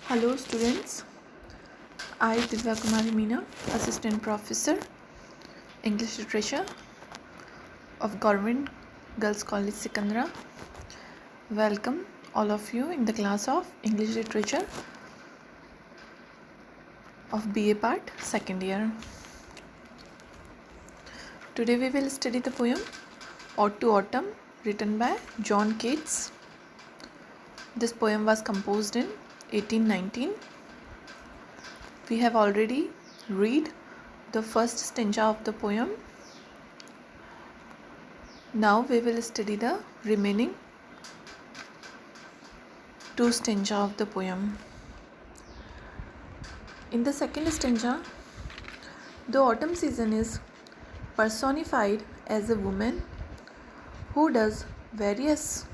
Hello students, I Divya K.Meena, Assistant Professor, English Literature of Government Girls College Sikandra. Welcome all of you in the class of English Literature of BA Part 2nd year. Today we will study the poem Ode to Autumn written by John Keats. This poem was composed in 1819. We have already read the first stanza of the poem. Now we will study the remaining two stanza of the poem. In the second stanza, the autumn season is personified as a woman who does various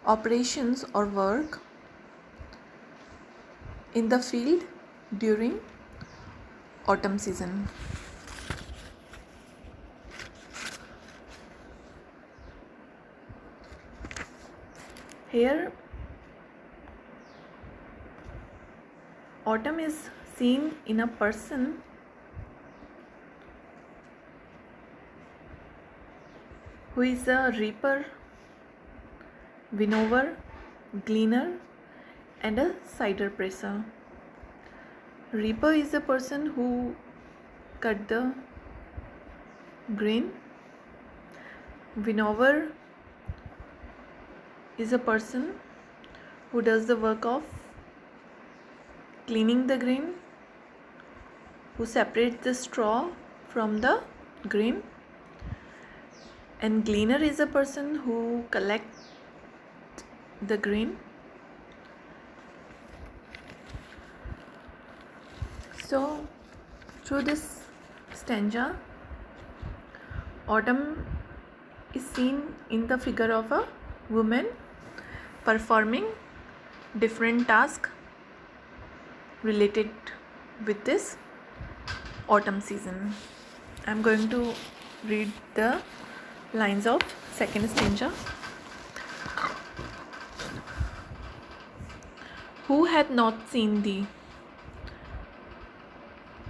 operations or work in the field during autumn season. Here autumn is seen in a person who is a reaper, winnower, gleaner and a cider presser. Reaper is a person who cut the grain. Winnower is a person who does the work of cleaning the grain, who separates the straw from the grain. And gleaner is a person who collects the grain. So through this stanza, autumn is seen in the figure of a woman performing different tasks related with this autumn season. I am going to read the lines of second stanza. Who hath not seen thee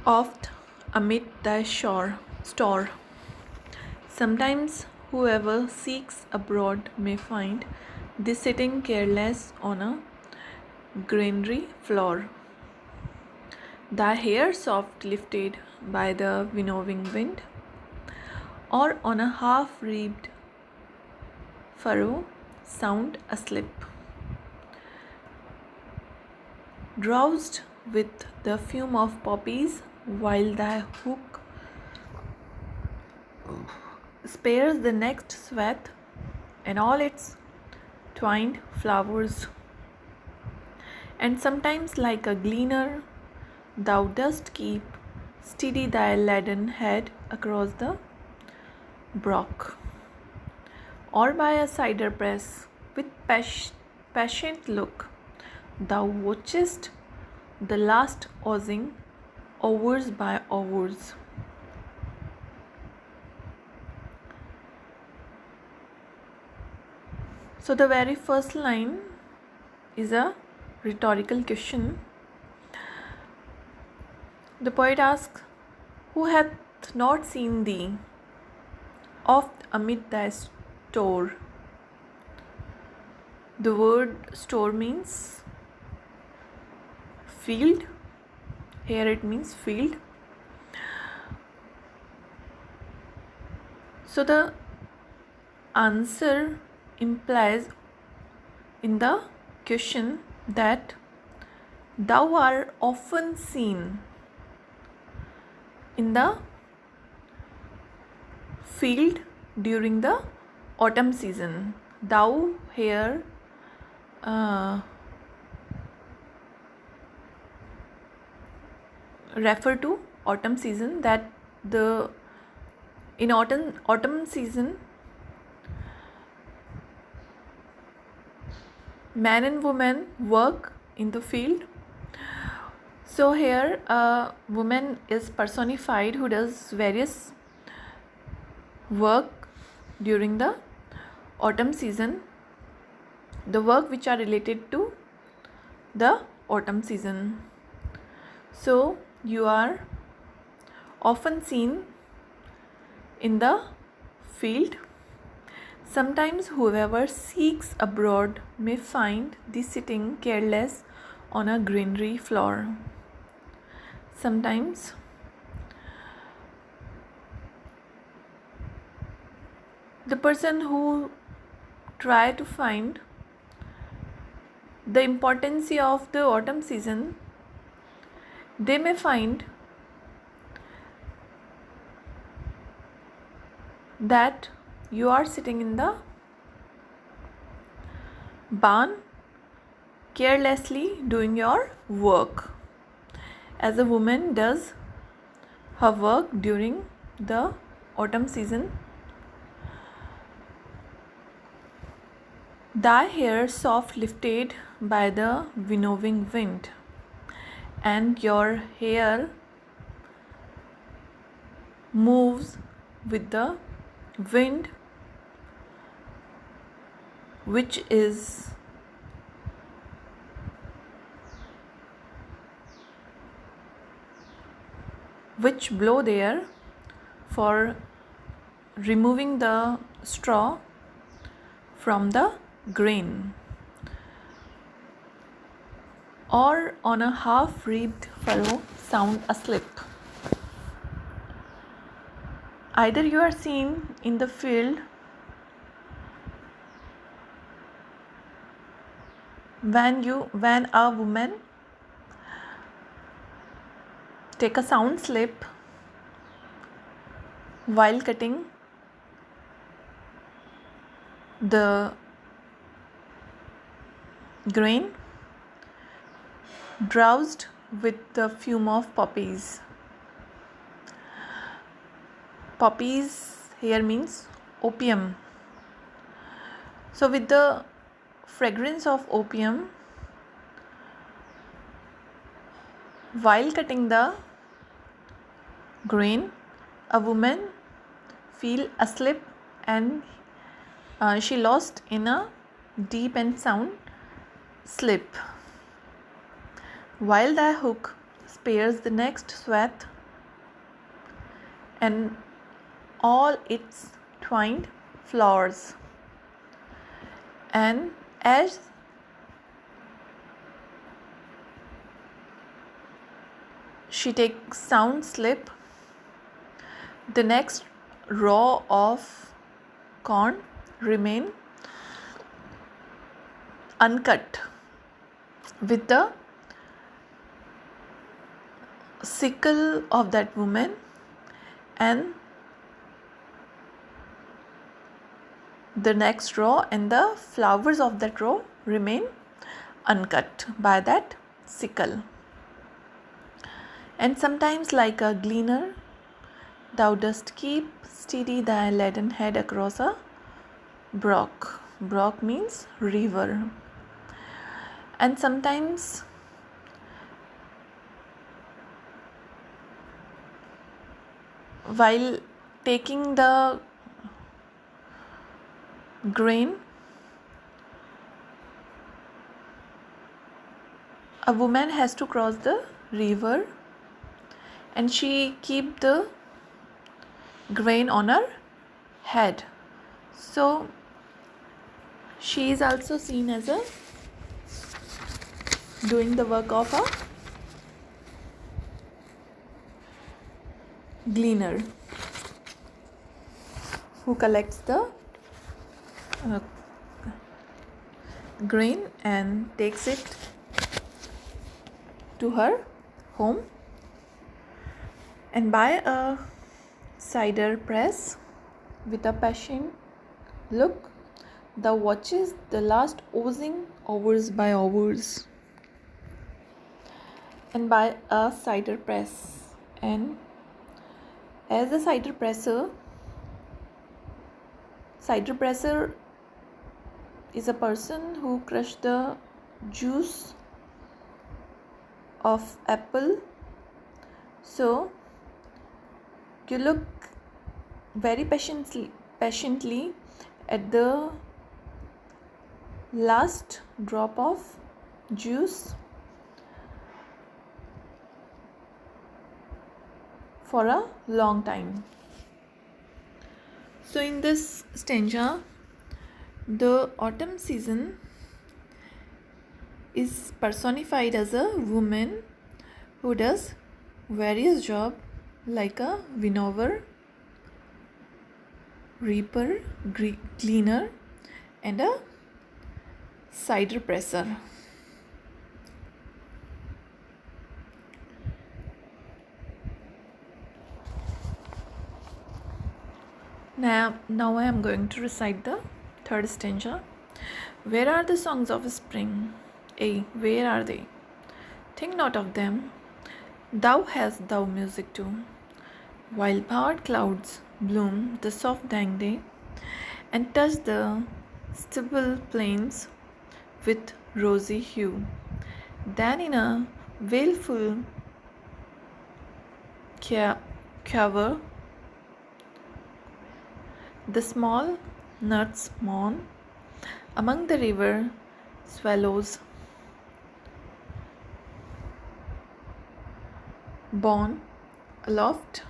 oft amid thy store? Sometimes whoever seeks abroad may find thee sitting careless on a granary floor, thy hair soft lifted by the winnowing wind, or on a half-reaped furrow sound asleep, drowsed with the fume of poppies, while thy hook spares the next swath and all its twined flowers. And sometimes like a gleaner thou dost keep steady thy laden head across the brook, or by a cider press with patient look thou watchest the last oozing hours by hours. So the very first line is a rhetorical question. The poet asks, who hath not seen thee oft amid thy store? The word store means field. Here it means field. So the answer implies in the question that thou art often seen in the field during the autumn season. Thou here refer to autumn season, that in autumn season man and woman work in the field. So here a woman is personified who does various work during the autumn season, the work which are related to the autumn season. So you are often seen in the field. Sometimes whoever seeks abroad may find thee sitting careless on a greenery floor. Sometimes the person who try to find the importance of the autumn season, they may find that you are sitting in the barn carelessly doing your work, as a woman does her work during the autumn season. Thy hair soft lifted by the winnowing wind, and your hair moves with the wind, which blow there for removing the straw from the grain, or on a half-wreathed furrow sound asleep. Either you are seen in the field when a woman take a sound sleep while cutting the grain, drowsed with the fume of poppies. Poppies here means opium. So with the fragrance of opium, while cutting the grain, a woman feel asleep, and she lost in a deep and sound sleep. While the hook spares the next swath and all its twined flowers, and as she takes sound sleep, the next row of corn remain uncut with the sickle of that woman, and the next row and the flowers of that row remain uncut by that sickle. And sometimes, like a gleaner, thou dost keep steady thy leaden head across a brook. Brook means river. And sometimes while taking the grain, a woman has to cross the river, and she keep the grain on her head. So she is also seen as a doing the work of a gleaner who collects the grain and takes it to her home. And by a cider press with a patient look, thou watches the last oozing hours by hours. And by a cider press, and as a cider presser is a person who crush the juice of apple. So you look very patiently at the last drop of juice for a long time. So in this stanza, the autumn season is personified as a woman who does various jobs like a winnower, reaper, cleaner, and a cider presser. Now I am going to recite the third stanza. Where are the songs of spring? A. Where are they? Think not of them. Thou hast thou music too. While barred clouds bloom the soft dying day, and touch the stubble plains with rosy hue. Then in a wailful quiver, the small nuts mourn among the river swallows, borne aloft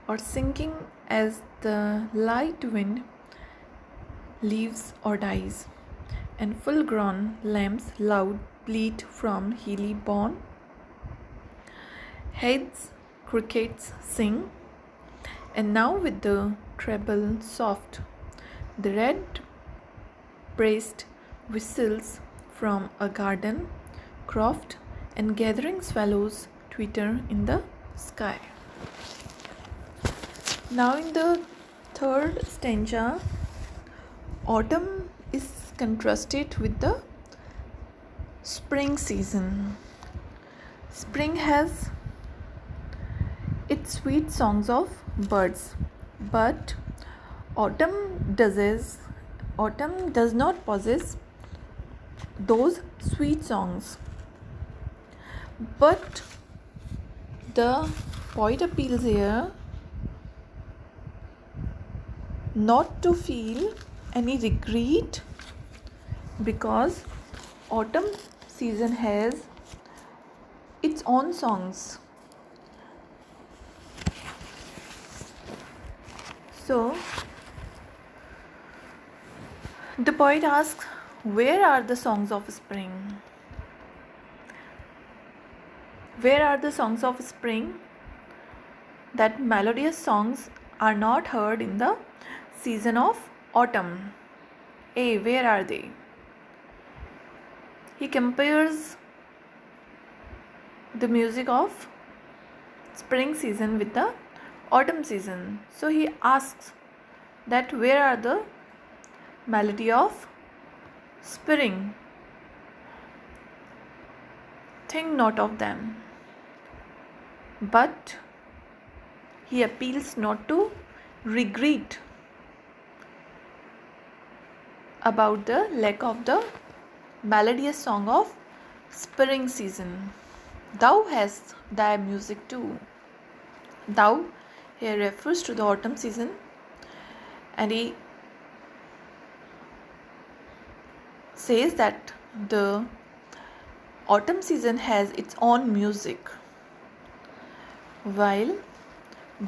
or sinking as the light wind leaves or dies, and full-grown lambs loud bleat from hilly bourne. Heads crickets sing, and now with the treble soft, the red-breast whistles from a garden croft, and gathering swallows twitter in the sky. Now in the third stanza, autumn is contrasted with the spring season. Spring has its sweet songs of birds, but autumn does not possess those sweet songs. But the poet appeals here not to feel any regret, because autumn season has its own songs. So the poet asks, where are the songs of spring? Where are the songs of spring? That melodious songs are not heard in the season of autumn. A. Where are they? He compares the music of spring season with the autumn season. So he asks that where are the melody of spring? Think not of them. But he appeals not to regret about the lack of the melodious song of spring season. Thou hast thy music too. Thou here refers to the autumn season, and he says that the autumn season has its own music. While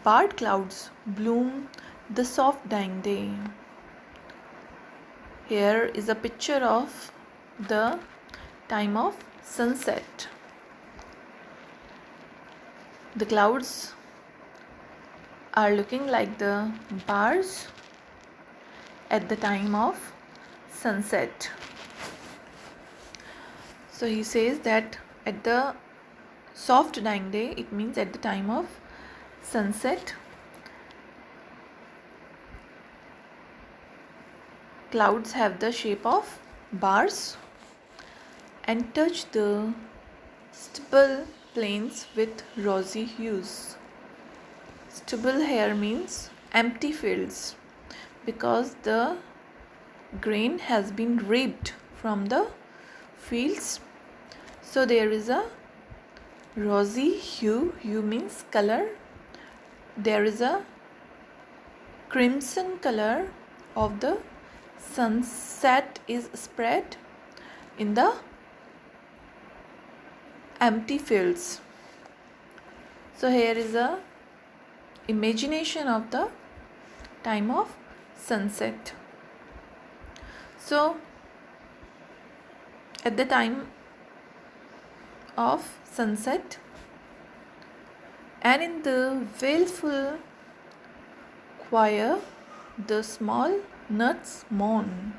barred clouds bloom the soft dying day. Here is a picture of the time of sunset. The clouds are looking like the bars at the time of sunset. So he says that at the soft dying day, it means at the time of sunset, clouds have the shape of bars and touch the stubble plains with rosy hues. Stubble here means empty fields, because the grain has been reaped from the fields. So there is a rosy hue. Hue means color. There is a crimson color of the sunset is spread in the empty fields. So here is a imagination of the time of sunset. So at the time of sunset and in the wailful choir, the small nuts mourn.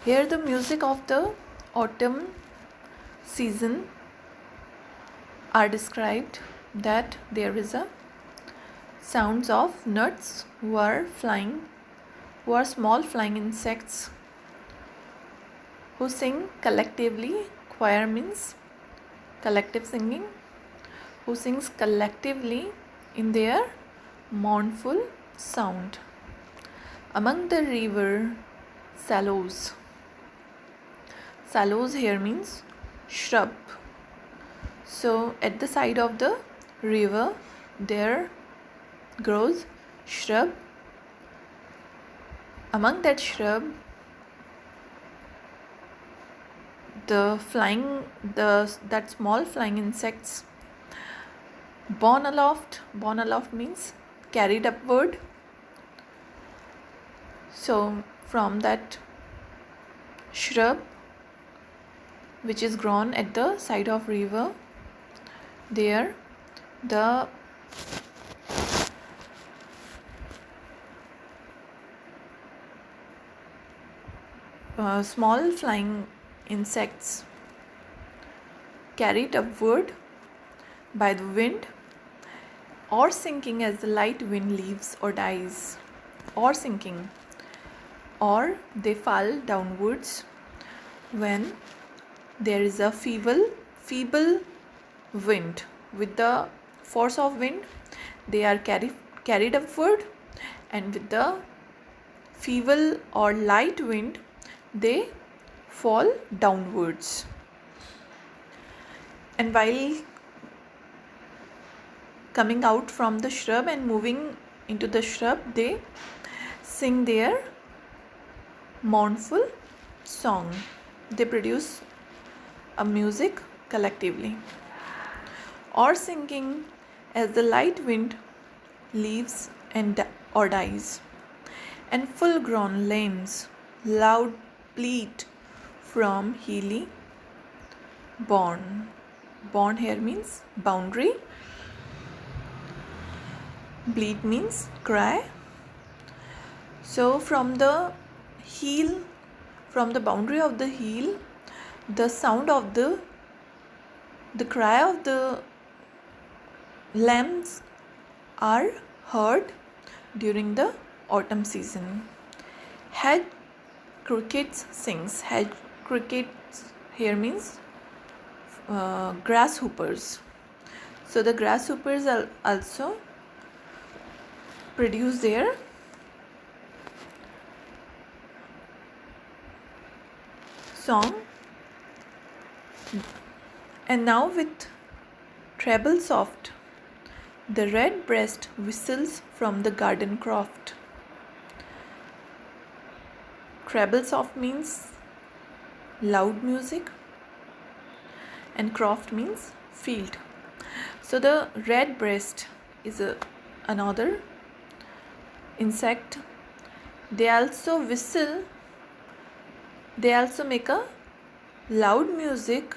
Here the music of the autumn season are described, that there is a sounds of nuts who are flying, who are small flying insects who sing collectively. Choir means collective singing, who sings collectively in their mournful sound. Among the river sallows. Sallows here means shrub. So at the side of the river there grows shrub. Among that shrub, that small flying insects borne aloft. Borne aloft means carried upward. So from that shrub which is grown at the side of river, there the small flying insects carried upward by the wind, or sinking as the light wind leaves or dies, or sinking, or they fall downwards when there is a feeble wind. With the force of wind they are carried upward, and with the feeble or light wind they fall downwards. And while coming out from the shrub and moving into the shrub, they sing their mournful song. They produce a music collectively. Or sinking as the light wind leaves or dies, and full grown lambs loud bleat from hilly bourne. Bourne here means boundary. Bleat means cry. So from the heel, from the boundary of the heel, the sound of the cry of the lambs are heard during the autumn season. Hedge crickets sings. Hedge crickets here means grasshoppers. So the grasshoppers also produce their song. And now with treble soft, the red breast whistles from the garden croft. Treble soft means loud music, and croft means field. So the red breast is another insect. They also whistle. They also make a loud music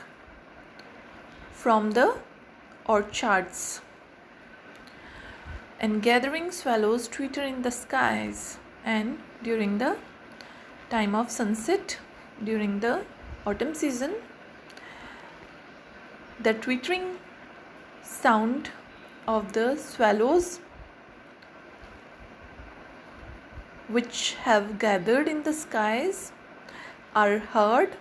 from the orchards. And gathering swallows twitter in the skies, and during the time of sunset, during the autumn season, the twittering sound of the swallows which have gathered in the skies are heard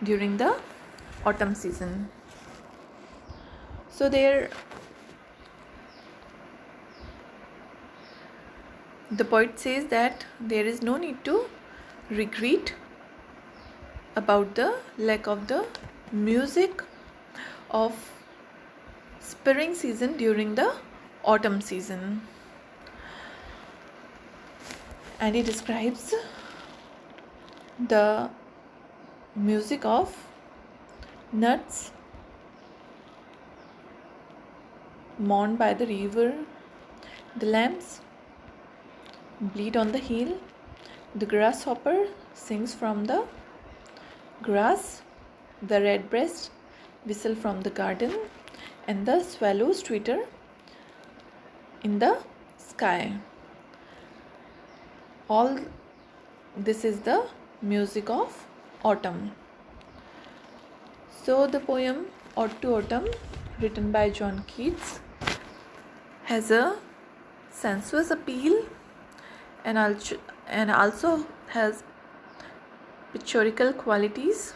during the autumn season. So the poet says that there is no need to regret about the lack of the music of spring season during the autumn season. And he describes the music of nuts mourn by the river, the lambs bleat on the hill, the grasshopper sings from the grass, the redbreast whistle from the garden, and the swallows twitter in the sky. All this is the music of autumn. So the poem Ode to Autumn, written by John Keats, has a sensuous appeal and also has pictorial qualities,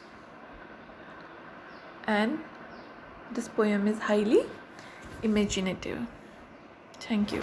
and this poem is highly imaginative. Thank you.